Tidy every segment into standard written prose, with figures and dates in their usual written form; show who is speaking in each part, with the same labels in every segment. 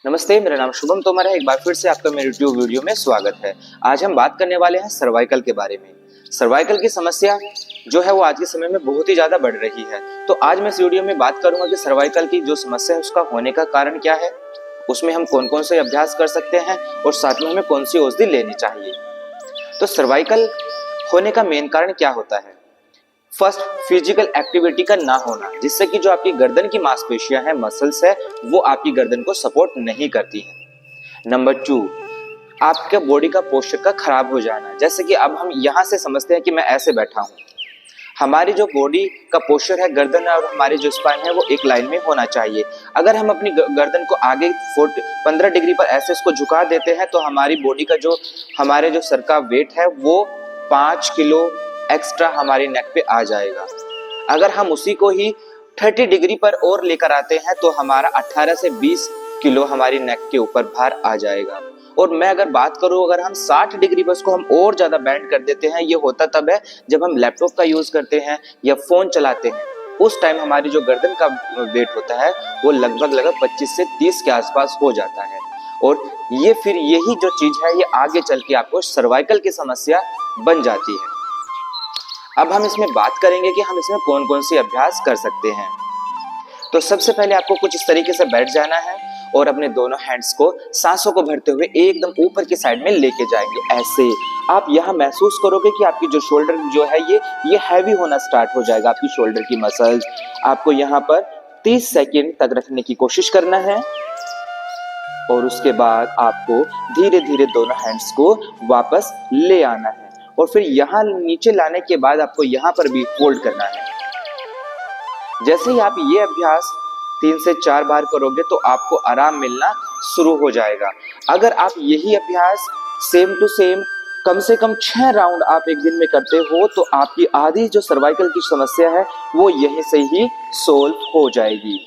Speaker 1: नमस्ते, मेरा नाम शुभम तोमर है। एक बार फिर से आपका मेरे यूट्यूब वीडियो में स्वागत है। आज हम बात करने वाले हैं सर्वाइकल के बारे में। सर्वाइकल की समस्या जो है वो आज के समय में बहुत ही ज्यादा बढ़ रही है। तो आज मैं इस वीडियो में बात करूंगा कि सर्वाइकल की जो समस्या है उसका होने का कारण क्या है, उसमें हम कौन कौन से अभ्यास कर सकते हैं और साथ में हमें कौन सी औषधि लेनी चाहिए। तो सर्वाइकल होने का मेन कारण क्या होता है? फर्स्ट, फिजिकल एक्टिविटी का ना होना, जिससे कि जो आपकी गर्दन की मांसपेशियां हैं, मसल्स है, वो आपकी गर्दन को सपोर्ट नहीं करती हैं। नंबर 2, आपके बॉडी का पोस्चर का खराब हो जाना। जैसे कि अब हम यहाँ से समझते हैं कि मैं ऐसे बैठा हूँ, हमारी जो बॉडी का पोस्चर है, गर्दन और हमारी जो स्पाइन है वो एक लाइन में होना चाहिए। अगर हम अपनी गर्दन को आगे 15 डिग्री पर ऐसे इसको झुका देते हैं तो हमारी बॉडी का जो हमारे जो सर का वेट है वो 5 किलो एक्स्ट्रा हमारे नेक पे आ जाएगा। अगर हम उसी को ही 30 डिग्री पर और लेकर आते हैं तो हमारा 18 से 20 किलो हमारी नेक के ऊपर भार आ जाएगा। और मैं अगर बात करूं, अगर हम 60 डिग्री पर उसको हम और ज्यादा बैंड कर देते हैं, ये होता तब है जब हम लैपटॉप का यूज करते हैं या फोन चलाते हैं। उस टाइम हमारी जो गर्दन का वेट होता है वो लगभग 25 से 30 के आसपास हो जाता है। और ये फिर यही जो चीज है ये आगे चल के आपको सर्वाइकल की समस्या बन जाती है। अब हम इसमें बात करेंगे कि हम इसमें कौन कौन से अभ्यास कर सकते हैं। तो सबसे पहले आपको कुछ इस तरीके से बैठ जाना है और अपने दोनों हैंड्स को सांसों को भरते हुए एकदम ऊपर की साइड में लेके जाएंगे। ऐसे आप यहाँ महसूस करोगे कि आपकी जो शोल्डर जो है ये हैवी होना स्टार्ट हो जाएगा, आपकी शोल्डर की मसल्स। आपको यहाँ पर 30 सेकेंड तक रखने की कोशिश करना है और उसके बाद आपको धीरे धीरे दोनों हैंड्स को वापस ले आना है और फिर यहाँ नीचे लाने के बाद आपको यहाँ पर भी होल्ड करना है। जैसे ही आप ये अभ्यास 3 से 4 बार करोगे तो आपको आराम मिलना शुरू हो जाएगा। अगर आप यही अभ्यास सेम टू सेम कम से कम 6 राउंड आप एक दिन में करते हो तो आपकी आधी जो सर्वाइकल की समस्या है वो यहीं से ही सोल्व हो जाएगी।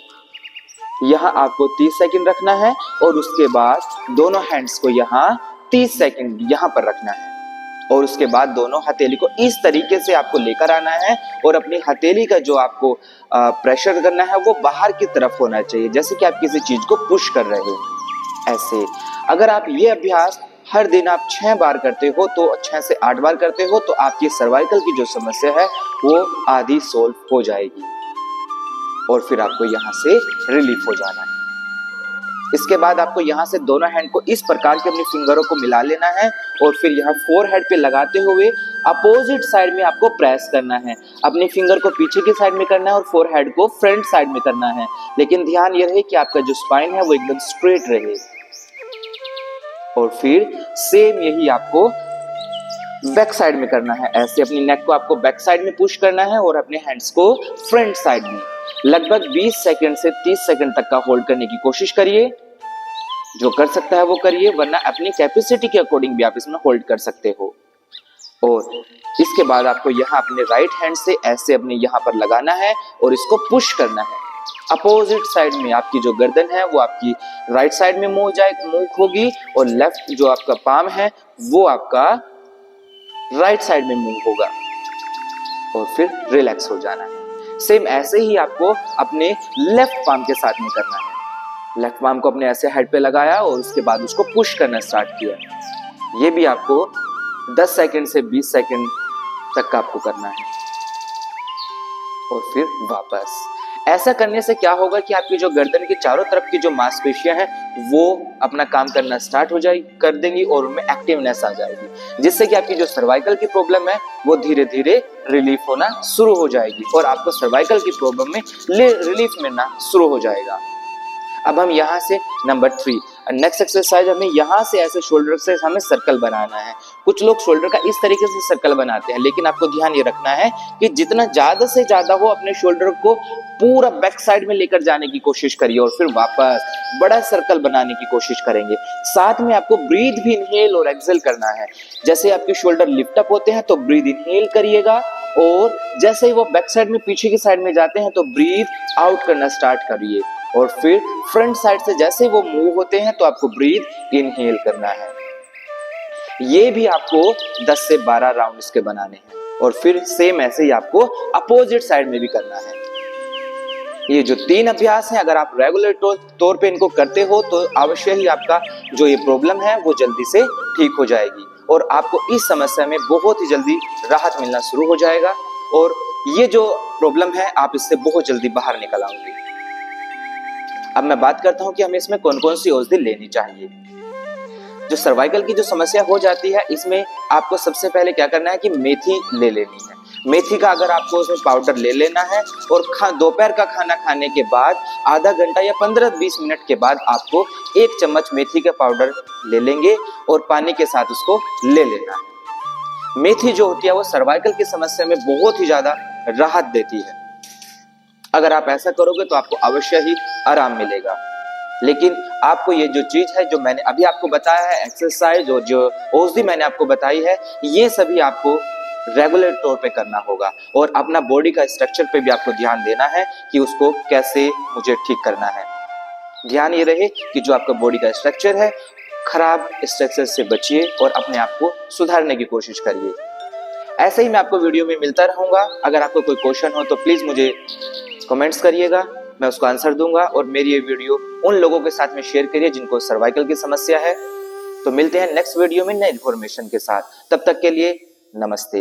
Speaker 1: यहाँ आपको 30 सेकंड रखना है और उसके बाद दोनों हैंड्स को यहाँ 30 सेकंड यहाँ पर रखना है और उसके बाद दोनों हथेली को इस तरीके से आपको लेकर आना है और अपनी हथेली का जो आपको प्रेशर करना है वो बाहर की तरफ होना चाहिए, जैसे कि आप किसी चीज को पुश कर रहे हो। ऐसे अगर आप ये अभ्यास हर दिन आप 6 बार करते हो तो 6 से 8 बार करते हो तो आपकी सर्वाइकल की जो समस्या है वो आधी सोल्व हो जाएगी और फिर आपको यहाँ से रिलीफ हो जाना है। इसके बाद आपको यहाँ से दोनों हैंड को इस प्रकार के अपनी फिंगरों को मिला लेना है और फिर यहाँ फोरहेड पे लगाते हुए अपोजिट साइड में आपको प्रेस करना है। अपने फिंगर को पीछे की साइड में करना है और फोरहेड को फ्रंट साइड में करना है, लेकिन ध्यान ये रहे कि आपका जो स्पाइन है वो एकदम स्ट्रेट रहे। और फिर सेम यही आपको बैक साइड में करना है। ऐसे अपनी नेक को आपको बैक साइड में पुश करना है और अपने हैंड्स को फ्रंट साइड में लगभग 20 सेकंड से 30 सेकंड तक का होल्ड करने की कोशिश करिए। जो कर सकता है वो करिए, वरना अपनी कैपेसिटी के अकॉर्डिंग भी आप इसमें होल्ड कर सकते हो। और इसके बाद आपको यहाँ अपने राइट हैंड से ऐसे अपने यहाँ पर लगाना है और इसको पुश करना है। अपोजिट साइड में आपकी जो गर्दन है वो आपकी राइट साइड में मूव होगी और लेफ्ट जो आपका पाम है वो आपका राइट साइड में मूव होगा और फिर रिलैक्स हो जाना है। सेम ऐसे ही आपको अपने लेफ्ट पाम के साथ में करना है। लेफ्ट पाम को अपने ऐसे हेड पे लगाया और उसके बाद उसको पुश करना स्टार्ट किया। ये भी आपको 10 सेकंड से 20 सेकंड तक का आपको करना है और फिर वापस। ऐसा करने से क्या होगा कि आपकी जो गर्दन के चारों तरफ की जो मांसपेशियां हैं वो अपना काम करना स्टार्ट कर देंगी और उनमें एक्टिवनेस आ जाएगी, जिससे कि आपकी जो सर्वाइकल की प्रॉब्लम है वो धीरे धीरे रिलीफ होना शुरू हो जाएगी और आपको सर्वाइकल की प्रॉब्लम में रिलीफ मिलना शुरू हो जाएगा। अब हम यहाँ से नंबर 3 नेक्स्ट एक्सरसाइज, हमें यहाँ से ऐसे शोल्डर से हमें सर्कल बनाना है। कुछ लोग शोल्डर का इस तरीके से सर्कल बनाते हैं, लेकिन आपको ध्यान ये रखना है कि जितना ज्यादा से ज्यादा हो अपने शोल्डर को पूरा बैक साइड में लेकर जाने की कोशिश करिए और फिर वापस बड़ा सर्कल बनाने की कोशिश करेंगे। साथ में आपको ब्रीथ भी इनहेल और एक्सहेल करना है। जैसे आपके शोल्डर लिफ्ट अप होते हैं तो ब्रीथ इनहेल करिएगा और जैसे ही वो बैक साइड में पीछे की साइड में जाते हैं तो ब्रीथ आउट करना स्टार्ट करिए और फिर फ्रंट साइड से जैसे वो मूव होते हैं तो आपको ब्रीथ इनहेल करना है। ये भी आपको 10 से 12 राउंड इसके बनाने हैं और फिर सेम ऐसे ही आपको अपोजिट साइड में भी करना है। ये जो 3 अभ्यास हैं, अगर आप रेगुलर तौर पे इनको करते हो तो अवश्य ही आपका जो ये प्रॉब्लम है वो जल्दी से ठीक हो जाएगी और आपको इस समस्या में बहुत ही जल्दी राहत मिलना शुरू हो जाएगा और ये जो प्रॉब्लम है आप इससे बहुत जल्दी बाहर निकल आओगे। अब मैं बात करता हूं कि हमें इसमें कौन कौन सी औषधि लेनी चाहिए। जो सर्वाइकल की जो समस्या हो जाती है इसमें आपको सबसे पहले क्या करना है कि मेथी ले लेनी है। मेथी का अगर आपको उसमें पाउडर ले लेना है और दोपहर का खाना खाने के बाद आधा घंटा या 15-20 मिनट के बाद आपको 1 चम्मच मेथी का पाउडर ले लेंगे और पानी के साथ उसको ले लेना है। मेथी जो होती है वो सर्वाइकल की समस्या में बहुत ही ज्यादा राहत देती है। अगर आप ऐसा करोगे तो आपको अवश्य ही आराम मिलेगा। लेकिन आपको ये जो चीज है जो मैंने अभी आपको बताया है, एक्सरसाइज और जो औषधि मैंने आपको बताई है, ये सभी आपको रेगुलर तौर पे करना होगा और अपना बॉडी का स्ट्रक्चर पे भी आपको ध्यान देना है कि उसको कैसे मुझे ठीक करना है। ध्यान ये रहे कि जो आपका बॉडी का स्ट्रक्चर है, खराब स्ट्रक्चर से बचिए और अपने आप को सुधारने की कोशिश करिए। ऐसे ही मैं आपको वीडियो में मिलता रहूंगा। अगर आपको कोई क्वेश्चन हो तो प्लीज मुझे कमेंट्स करिएगा, मैं उसको आंसर दूंगा और मेरी ये वीडियो उन लोगों के साथ में शेयर करिए जिनको सर्वाइकल की समस्या है। तो मिलते हैं नेक्स्ट वीडियो में नए इन्फॉर्मेशन के साथ। तब तक के लिए नमस्ते।